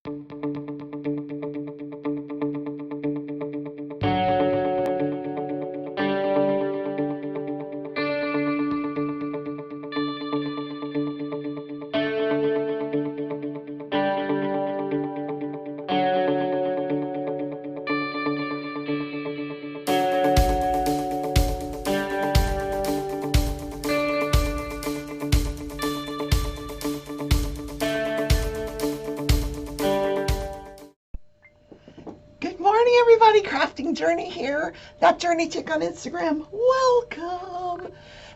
Good morning, everybody. Crafting Journey here. That Journey Chick on Instagram. Welcome.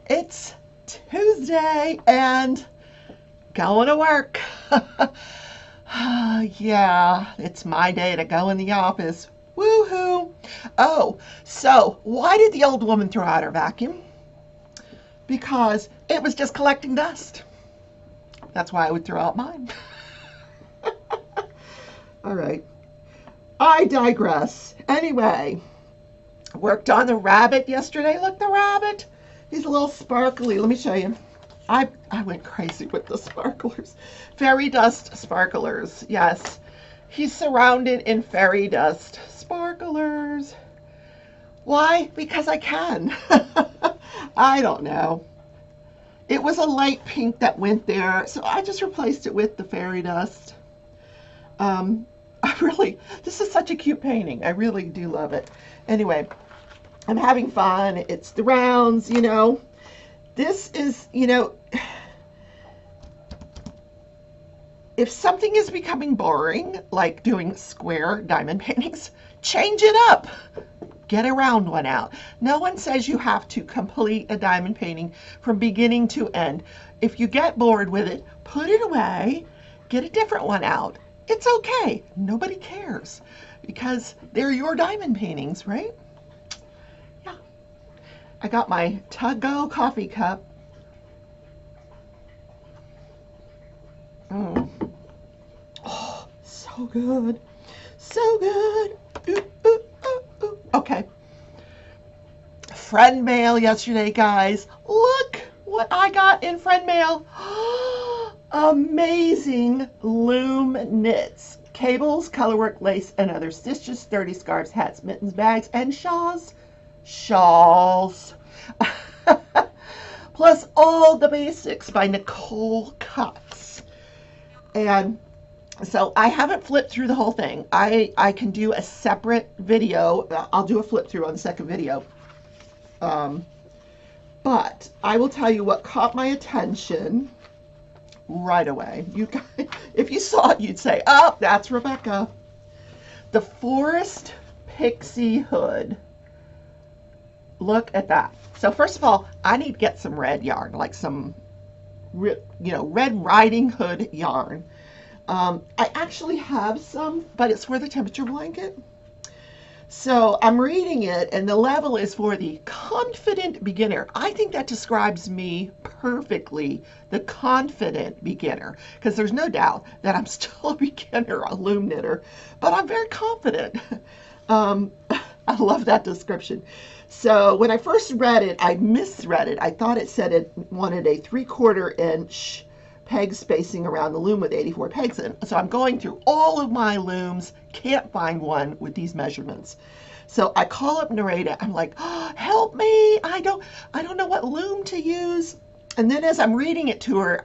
It's Tuesday and going to work. Yeah, it's my day to go in the office. Woohoo. Oh, so why did the old woman throw out her vacuum? Because it was just collecting dust. That's why I would throw out mine. All right. I digress. Anyway, worked on the rabbit yesterday. Look, the rabbit. He's a little sparkly. Let me show you. I went crazy with the sparklers. Fairy dust sparklers. Yes. He's surrounded in fairy dust sparklers. Why? Because I can. I don't know. It was a light pink that went there, so I just replaced it with the fairy dust. This is such a cute painting. I really do love it. Anyway, I'm having fun. It's the rounds, you know. This is, you know, if something is becoming boring, like doing square diamond paintings, change it up. Get a round one out. No one says you have to complete a diamond painting from beginning to end. If you get bored with it, put it away, get a different one out. It's okay. Nobody cares because they're your diamond paintings, right? Yeah. I got my to-go coffee cup. Oh, so good. So good. Ooh, ooh, ooh, ooh. Okay. Friend mail yesterday, guys. Look what I got in friend mail. Amazing loom knits. Cables, colorwork, lace, and other stitches, 30 scarves, hats, mittens, bags, and shawls. Shawls. Plus all the basics by Nicole Cutts. And so I haven't flipped through the whole thing. I can do a separate video. I'll do a flip through on the second video. But I will tell you what caught my attention right away. You guys, if you saw it, you'd say, oh, that's Rebecca. The Forest Pixie Hood. Look at that. So first of all, I need to get some red yarn, like some, Red Riding Hood yarn. I actually have some, but it's for the temperature blanket. So I'm reading it, and the level is for the confident beginner. I think that describes me perfectly, the confident beginner, because there's no doubt that I'm still a beginner, a loom knitter, but I'm very confident. I love that description. So when I first read it, I misread it. I thought it said it wanted a 3/4 inch peg spacing around the loom with 84 pegs in. So I'm going through all of my looms, can't find one with these measurements. So I call up Nareda. I'm like, oh, help me! I don't know what loom to use. And then as I'm reading it to her,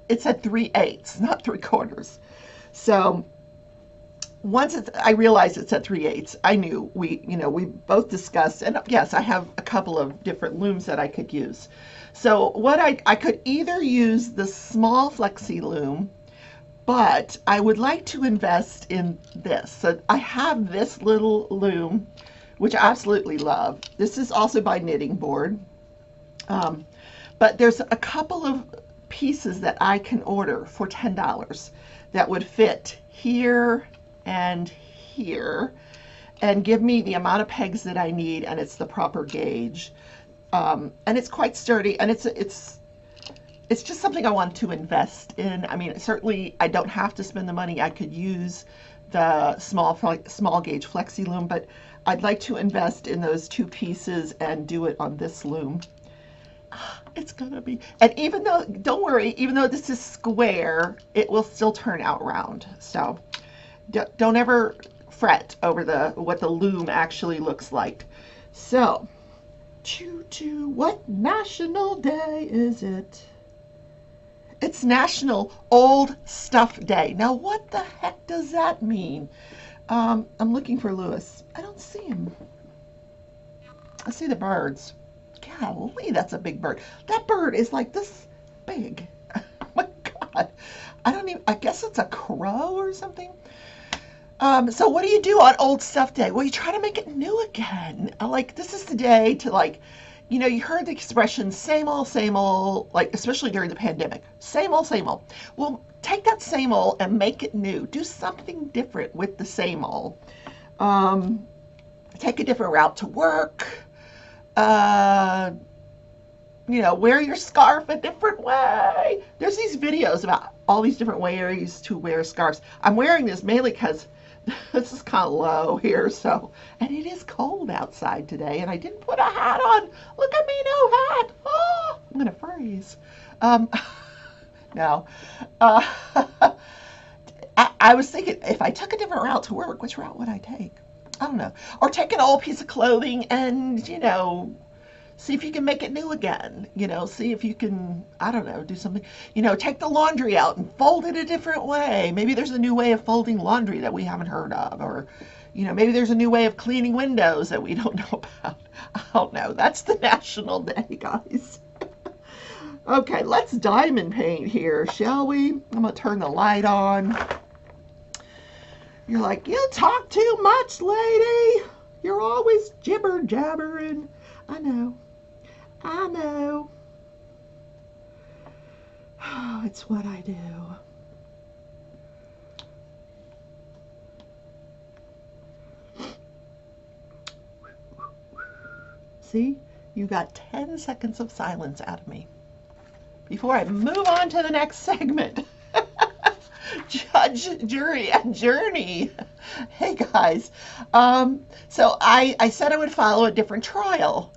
it said 3/8, not 3/4. So once I realized it said 3/8, I knew we both discussed, and yes, I have a couple of different looms that I could use. So what I could either use the small flexi loom, but I would like to invest in this. So I have this little loom, which I absolutely love. This is also by Knitting Board. But there's a couple of pieces that I can order for $10 that would fit here and here and give me the amount of pegs that I need, and it's the proper gauge. And it's quite sturdy, and it's just something I want to invest in. I mean, certainly I don't have to spend the money. I could use the small gauge flexi loom, but I'd like to invest in those two pieces and do it on this loom. It's gonna be, and don't worry, even though this is square, it will still turn out round. So Don't ever fret over what the loom actually looks like. So, choo-choo, what national day is it? It's National Old Stuff Day. Now, what the heck does that mean? I'm looking for Lewis. I don't see him. I see the birds. Golly, that's a big bird. That bird is like this big. Oh my God. I guess it's a crow or something. So what do you do on Old Stuff Day? Well, you try to make it new again. Like, this is the day to, like, you heard the expression same old, like, especially during the pandemic. Same old, same old. Well, take that same old and make it new. Do something different with the same old. Take a different route to work. Wear your scarf a different way. There's these videos about all these different ways to wear scarves. I'm wearing this mainly because this is kind of low here, and it is cold outside today, and I didn't put a hat on. Look at me, no hat. Oh, I'm gonna freeze. No. I was thinking, if I took a different route to work, which route would I take? I don't know. Or take an old piece of clothing and, see if you can make it new again. See if you can, I don't know, do something. Take the laundry out and fold it a different way. Maybe there's a new way of folding laundry that we haven't heard of. Or, maybe there's a new way of cleaning windows that we don't know about. I don't know. That's the national day, guys. Okay, let's diamond paint here, shall we? I'm going to turn the light on. You're like, you talk too much, lady. You're always jibber jabbering. I know. Oh, it's what I do. See, you got 10 seconds of silence out of me before I move on to the next segment. Judge, jury, and journey. Hey guys, so I said I would follow a different trial.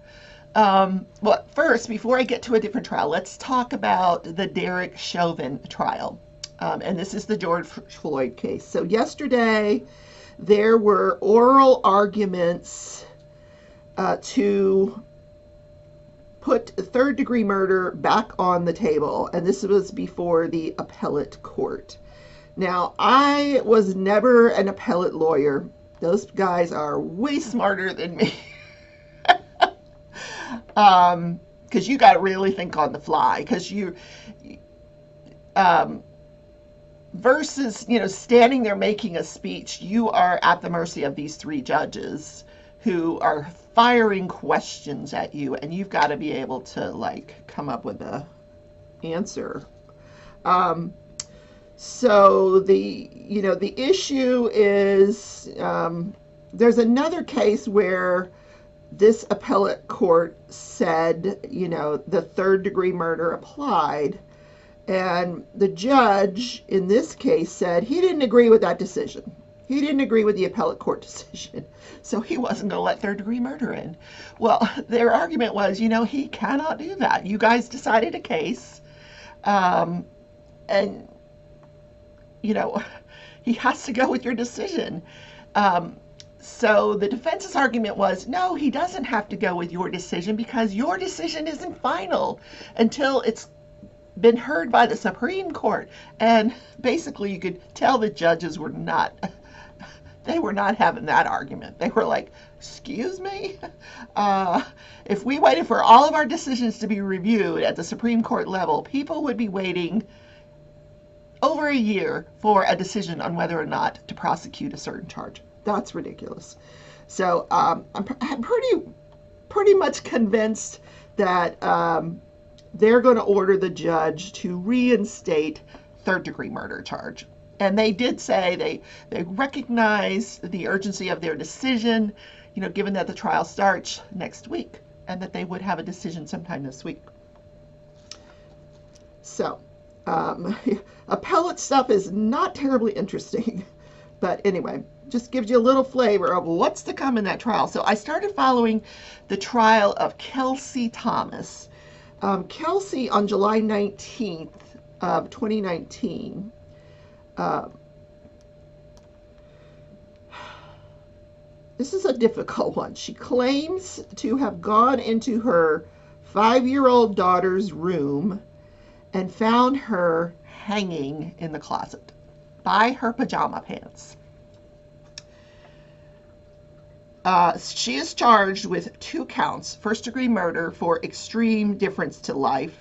Well, first, before I get to a different trial, let's talk about the Derek Chauvin trial. And this is the George Floyd case. So yesterday, there were oral arguments to put third-degree murder back on the table, and this was before the appellate court. Now, I was never an appellate lawyer. Those guys are way smarter than me. Because you got to really think on the fly. Because versus, standing there making a speech, you are at the mercy of these three judges who are firing questions at you, and you've got to be able to, like, come up with a answer. So the issue is there's another case where this appellate court said, the third-degree murder applied, and the judge in this case said he didn't agree with that decision. He didn't agree with the appellate court decision, so he wasn't going to let third-degree murder in. Well, their argument was, he cannot do that. You guys decided a case, and he has to go with your decision. So the defense's argument was, no, he doesn't have to go with your decision because your decision isn't final until it's been heard by the Supreme Court. And basically you could tell the judges were not having that argument. They were like, excuse me? If we waited for all of our decisions to be reviewed at the Supreme Court level, people would be waiting over a year for a decision on whether or not to prosecute a certain charge. That's ridiculous. So I'm pretty much convinced that they're going to order the judge to reinstate third-degree murder charge. And they did say they recognize the urgency of their decision, given that the trial starts next week, and that they would have a decision sometime this week. So appellate stuff is not terribly interesting, but anyway, just gives you a little flavor of what's to come in that trial. So I started following the trial of Kelsie Thomas. Kelsie, on July 19th of 2019, this is a difficult one. She claims to have gone into her 5-year-old daughter's room and found her hanging in the closet by her pajama pants. She is charged with 2 counts: first-degree murder for extreme indifference to life,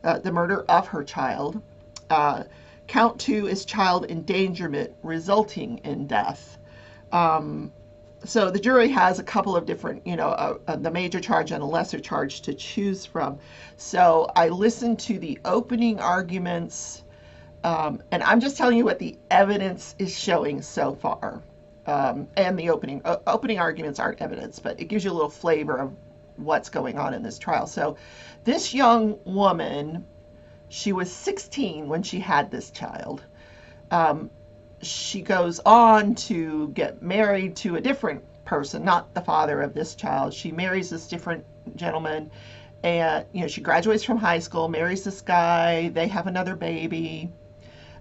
the murder of her child. Count 2 is child endangerment resulting in death. So the jury has a couple of different, the major charge and a lesser charge to choose from. So I listened to the opening arguments, and I'm just telling you what the evidence is showing so far. And the opening arguments aren't evidence, but it gives you a little flavor of what's going on in this trial. So this young woman, she was 16 when she had this child. She goes on to get married to a different person, not the father of this child. She marries this different gentleman, and she graduates from high school, marries this guy. They have another baby,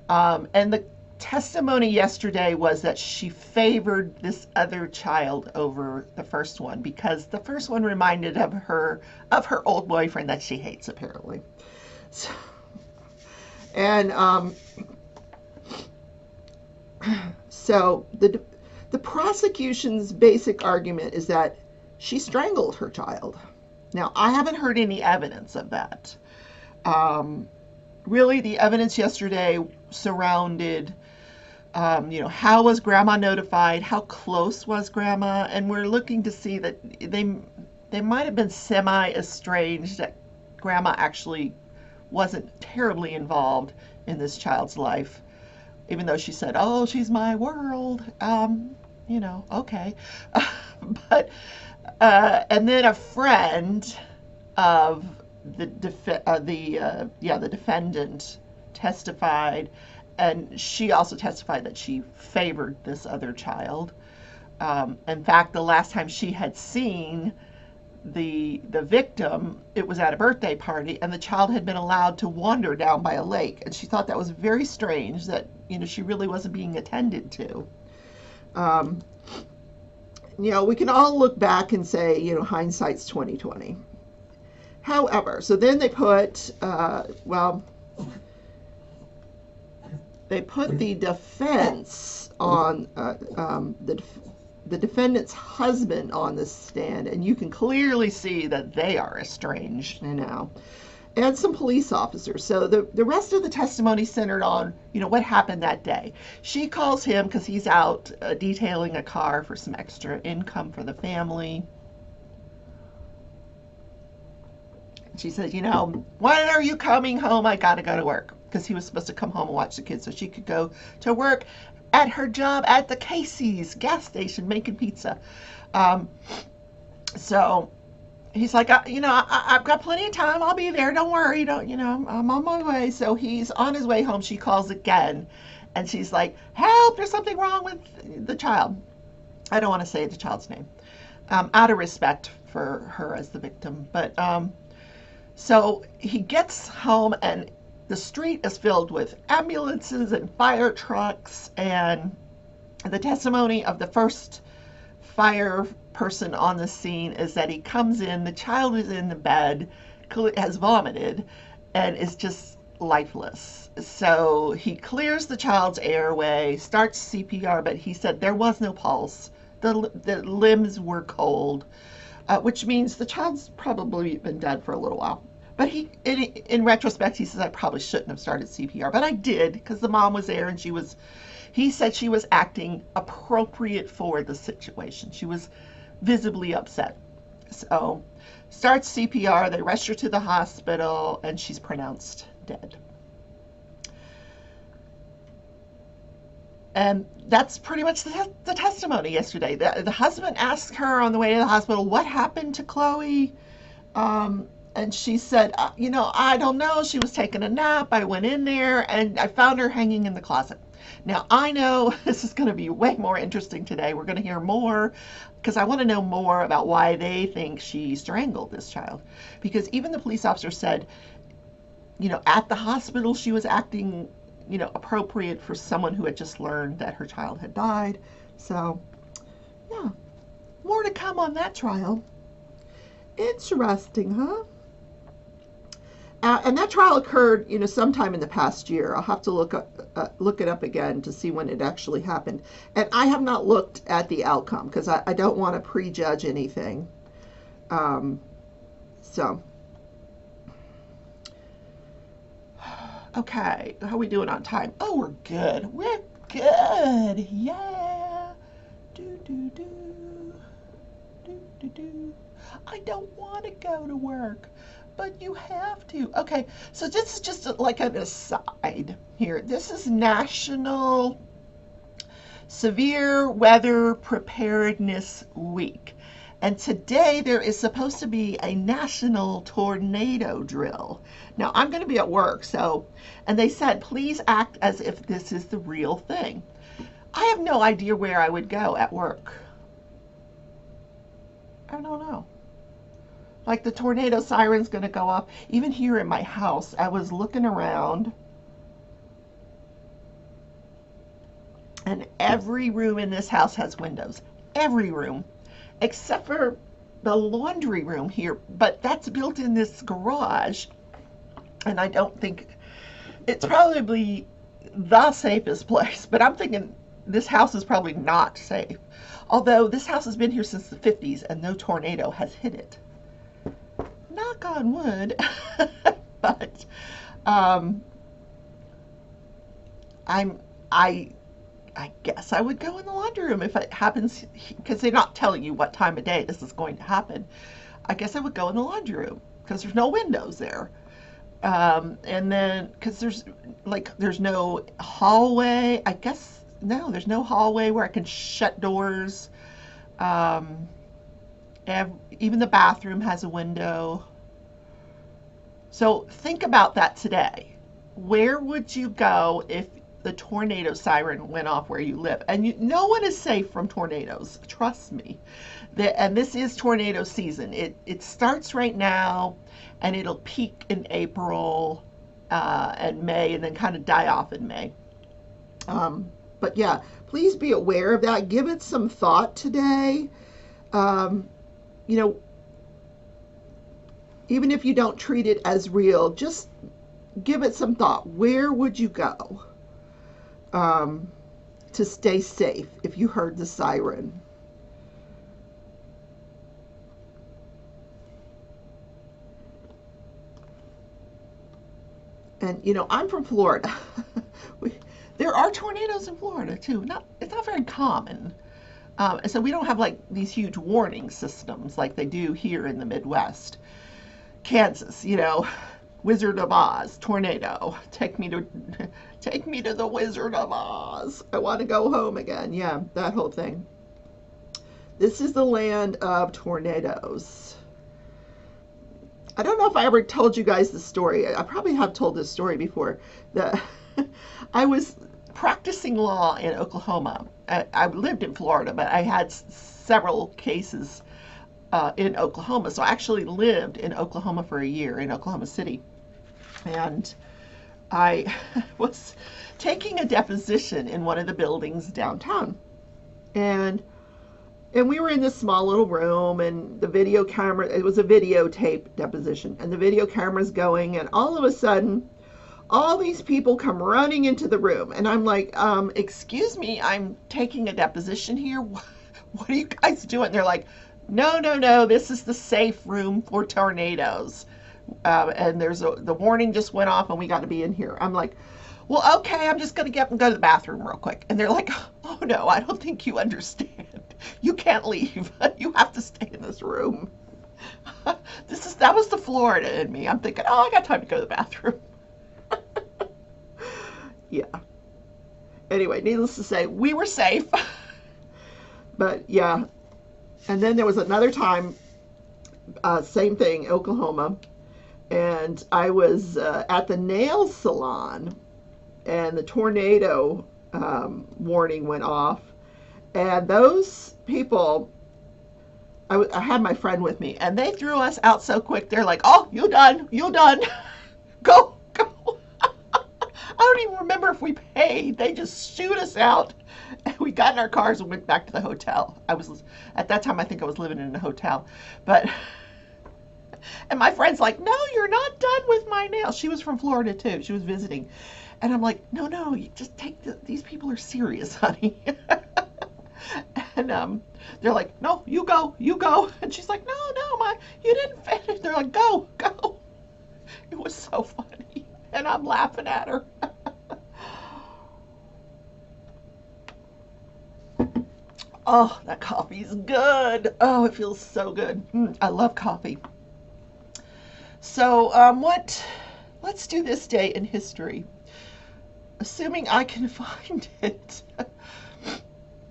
and the testimony yesterday was that she favored this other child over the first one because the first one reminded her of her old boyfriend that she hates, apparently. So, and so the prosecution's basic argument is that she strangled her child. Now, I haven't heard any evidence of that. Really, the evidence yesterday surrounded, how was grandma notified? How close was grandma? And we're looking to see that they might have been semi-estranged, that grandma actually wasn't terribly involved in this child's life, even though she said, "Oh, she's my world." Okay. But and then a friend of the defendant testified, and she also testified that she favored this other child. In fact, the last time she had seen the victim, it was at a birthday party, and the child had been allowed to wander down by a lake, and she thought that was very strange, that she really wasn't being attended to. We can all look back and say, hindsight's 20/20. However, so then they put they put the defense on the defendant's husband on the stand, and you can clearly see that they are estranged now, and some police officers. So the rest of the testimony centered on, what happened that day. She calls him because he's out detailing a car for some extra income for the family. She says, "When are you coming home? I gotta go to work." Because he was supposed to come home and watch the kids so she could go to work at her job at the Kelsie gas station making pizza. So he's like, I've got plenty of time. I'll be there. Don't worry. I'm on my way. So he's on his way home. She calls again, and she's like, "Help! There's something wrong with the child." I don't want to say the child's name, out of respect for her as the victim. But so he gets home, and the street is filled with ambulances and fire trucks, and the testimony of the first fire person on the scene is that he comes in, the child is in the bed, has vomited, and is just lifeless. So he clears the child's airway, starts CPR, but he said there was no pulse. The limbs were cold, which means the child's probably been dead for a little while. But in retrospect, he says, "I probably shouldn't have started CPR, but I did because the mom was there, and he said she was acting appropriate for the situation. She was visibly upset." So starts CPR, they rush her to the hospital, and she's pronounced dead. And that's pretty much the testimony yesterday. The husband asked her on the way to the hospital, "What happened to Chloe?" And she said, "I don't know. She was taking a nap. I went in there and I found her hanging in the closet." Now, I know this is going to be way more interesting today. We're going to hear more because I want to know more about why they think she strangled this child. Because even the police officer said, at the hospital she was acting, appropriate for someone who had just learned that her child had died. So, yeah. more to come on that trial. Interesting, huh? And that trial occurred, sometime in the past year. I'll have to look it up again to see when it actually happened. And I have not looked at the outcome because I don't want to prejudge anything. So, okay, how are we doing on time? Oh, we're good. We're good. Yeah. Do do do do do do. I don't want to go to work, but you have to. Okay, so this is just like an aside here. This is National Severe Weather Preparedness Week. And today there is supposed to be a national tornado drill. Now I'm going to be at work, and they said, please act as if this is the real thing. I have no idea where I would go at work. I don't know. Like the tornado siren's going to go off. Even here in my house, I was looking around, and every room in this house has windows. Every room, except for the laundry room here. But that's built in this garage, and I don't think it's probably the safest place. But I'm thinking this house is probably not safe. Although this house has been here since the 50s, and no tornado has hit it. Knock on wood. But I guess I would go in the laundry room if it happens, because they're not telling you what time of day this is going to happen. I guess I would go in the laundry room because there's no windows there. And then because there's no hallway. I guess no, there's no hallway where I can shut doors. Even the bathroom has a window. So think about that today. Where would you go if the tornado siren went off where you live? And no one is safe from tornadoes. Trust me. And this is tornado season. It starts right now, and it'll peak in April and May, and then kind of die off in May. But yeah, please be aware of that. Give it some thought today. Even if you don't treat it as real, just give it some thought. Where would you go to stay safe if you heard the siren? And I'm from Florida. There are tornadoes in Florida too. It's not very common. And so we don't have like these huge warning systems like they do here in the Midwest. Kansas, Wizard of Oz, tornado. Take me to the Wizard of Oz. I want to go home again. Yeah, that whole thing. This is the land of tornadoes. I don't know if I ever told you guys the story. I probably have told this story before. I was practicing law in Oklahoma. I lived in Florida, but I had several cases in Oklahoma. So I actually lived in Oklahoma for a year, in Oklahoma City. And I was taking a deposition in one of the buildings downtown. And we were in this small little room, and the video camera, it was a videotape deposition, and the video camera's going, and all of a sudden, all these people come running into the room, and I'm like, excuse me, I'm taking a deposition here. What are you guys doing? They're like, no, this is the safe room for tornadoes. And the warning just went off, and we got to be in here. I'm like, well, okay, I'm just going to get up and go to the bathroom real quick. And they're like, oh no, I don't think you understand. You can't leave. You have to stay in this room. That was the Florida in me. I'm thinking, oh, I got time to go to the bathroom. Yeah. Anyway, needless to say, we were safe. But yeah. And then there was another time, same thing, Oklahoma. And I was at the nail salon, and the tornado warning went off. And those people, I had my friend with me, and they threw us out so quick. They're like, oh, you done. Go. don't even remember if we paid. They just shooed us out. And we got in our cars and went back to the hotel. At that time, I think I was living in a hotel. But, and my friend's like, no, you're not done with my nails. She was from Florida too. She was visiting. And I'm like, no, you just take these people are serious, honey. And they're like, no, you go. And she's like, no, you didn't finish. They're like, go. It was so funny. And I'm laughing at her. Oh, that coffee's good. Oh, it feels so good. I love coffee. So, let's do this day in history. Assuming I can find it.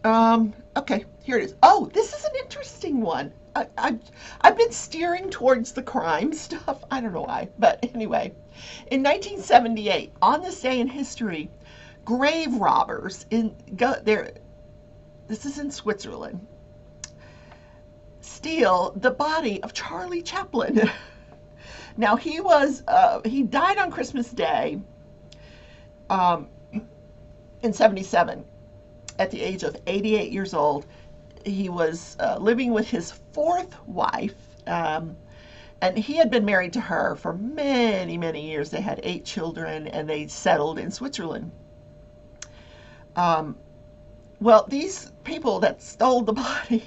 Okay, here it is. Oh, this is an interesting one. I've been steering towards the crime stuff. I don't know why, but anyway. In 1978, on this day in history, grave robbers this is in Switzerland, steal the body of Charlie Chaplin. Now he died on Christmas Day in 77 at the age of 88 years old. He was living with his fourth wife, and he had been married to her for many, many years. They had 8 children, and they settled in Switzerland. Well, these people that stole the body,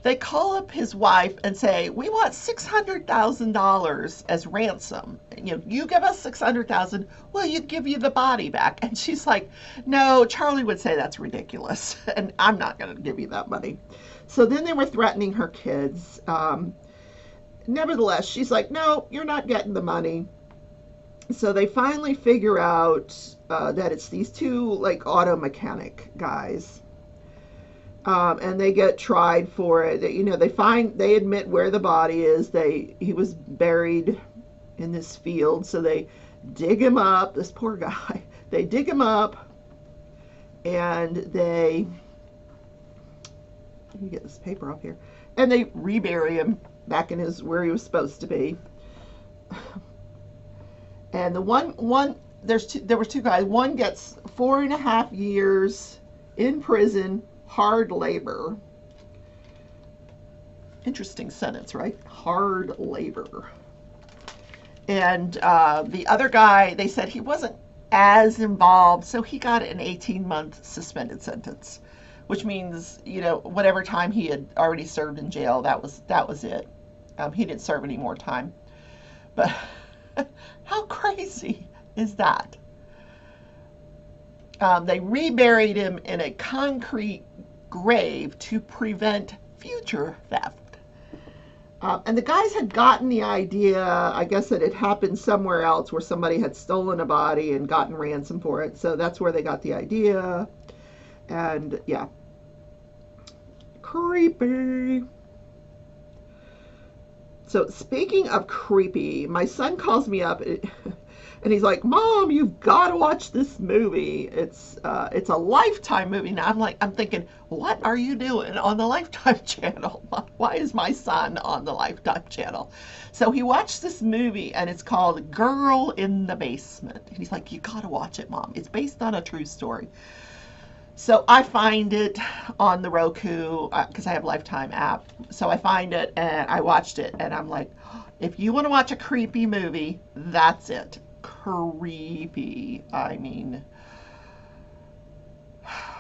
they call up his wife and say, we want $600,000 as ransom. You give us $600,000, we'll give you the body back. And she's like, no, Charlie would say that's ridiculous, and I'm not going to give you that money. So then they were threatening her kids. Nevertheless, she's like, no, you're not getting the money. So they finally figure out that it's these 2 like auto mechanic guys, and they get tried for it. They admit where the body is. He was buried in this field, so they dig him up. This poor guy. They dig him up, and let me get this paper off here, and they rebury him back in where he was supposed to be. And there were 2 guys. One gets 4.5 years in prison, hard labor. Interesting sentence, right? Hard labor. And the other guy, they said he wasn't as involved, so he got an 18-month suspended sentence, which means, whatever time he had already served in jail, that was it. He didn't serve any more time. But how crazy is that? They reburied him in a concrete grave to prevent future theft. And the guys had gotten the idea, I guess, that it happened somewhere else where somebody had stolen a body and gotten ransom for it. So that's where they got the idea. And yeah. Creepy. So speaking of creepy, my son calls me up and he's like, Mom, you've got to watch this movie. It's a Lifetime movie. Now I'm thinking, what are you doing on the Lifetime channel? Why is my son on the Lifetime channel? So he watched this movie, and it's called Girl in the Basement. And he's like, you got to watch it, Mom. It's based on a true story. So I find it on the Roku because I have Lifetime app. So I find it and I watched it, and I'm like, if you want to watch a creepy movie, that's it. Creepy. I mean,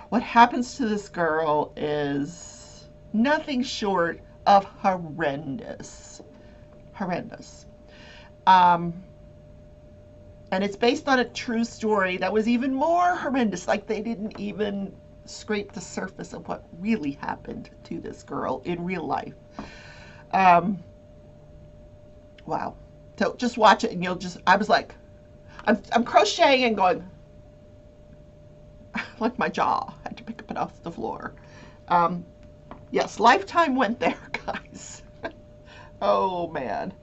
what happens to this girl is nothing short of horrendous. Horrendous. And it's based on a true story that was even more horrendous. Like, they didn't even scrape the surface of what really happened to this girl in real life. Wow. So just watch it, and I was like, I'm crocheting and going, like my jaw. I had to pick it off the floor. Yes, Lifetime went there, guys. Oh, man.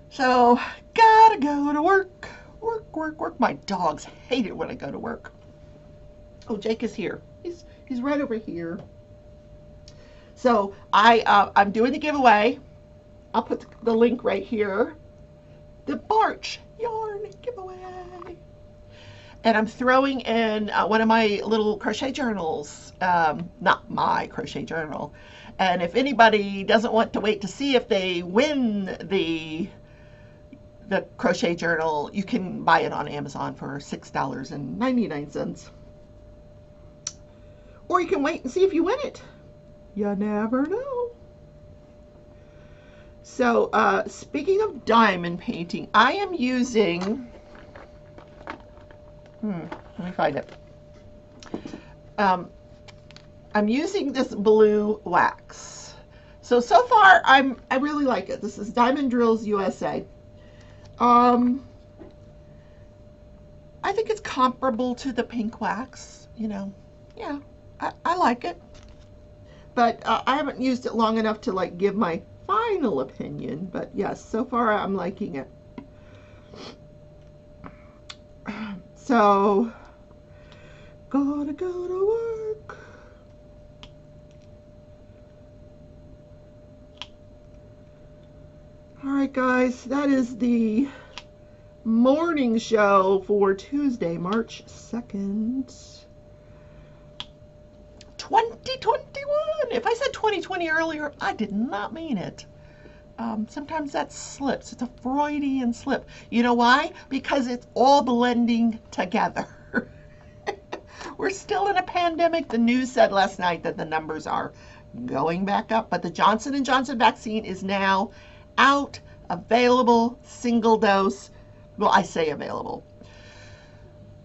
So, gotta go to work. Work. My dogs hate it when I go to work. Oh, Jake is here. He's right over here. So, I'm doing the giveaway. I'll put the link right here. The Barch yarn giveaway. And I'm throwing in one of my little crochet journals, not my crochet journal. And if anybody doesn't want to wait to see if they win the crochet journal, you can buy it on Amazon for $6.99. Or you can wait and see if you win it. You never know. So, speaking of diamond painting, I am using, let me find it. I'm using this blue wax. So far, I really like it. This is Diamond Drills USA. I think it's comparable to the pink wax, you know. Yeah, I like it. But I haven't used it long enough to like give my final opinion. But yes, so far I'm liking it. So, gotta go to work. All right, guys, that is the morning show for Tuesday, March 2nd, 2021. If I said 2020 earlier, I did not mean it. Sometimes that slips. It's a Freudian slip. You know why? Because it's all blending together. We're still in a pandemic. The news said last night that the numbers are going back up, but the Johnson & Johnson vaccine is now out, available, single dose. Well, I say available.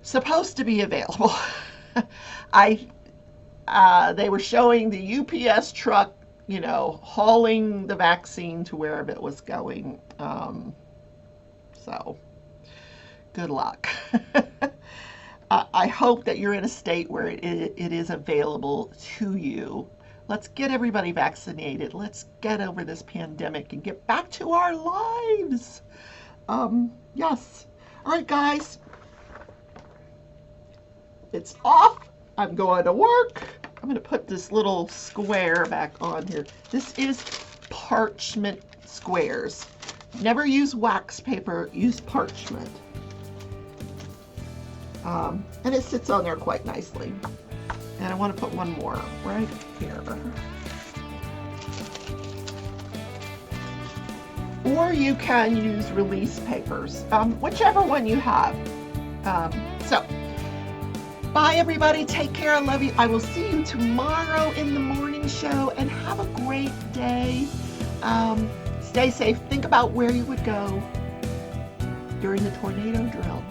Supposed to be available. They were showing the UPS truck, you know, hauling the vaccine to wherever it was going. So, good luck. I hope that you're in a state where it is available to you. Let's get everybody vaccinated. Let's get over this pandemic and get back to our lives. Yes. All right, guys. It's off. I'm going to work. I'm going to put this little square back on here. This is parchment squares. Never use wax paper. Use parchment. And it sits on there quite nicely. And I want to put one more right here. Or you can use release papers, whichever one you have. So, bye everybody. Take care. I love you. I will see you tomorrow in the morning show, and have a great day. Stay safe. Think about where you would go during the tornado drill.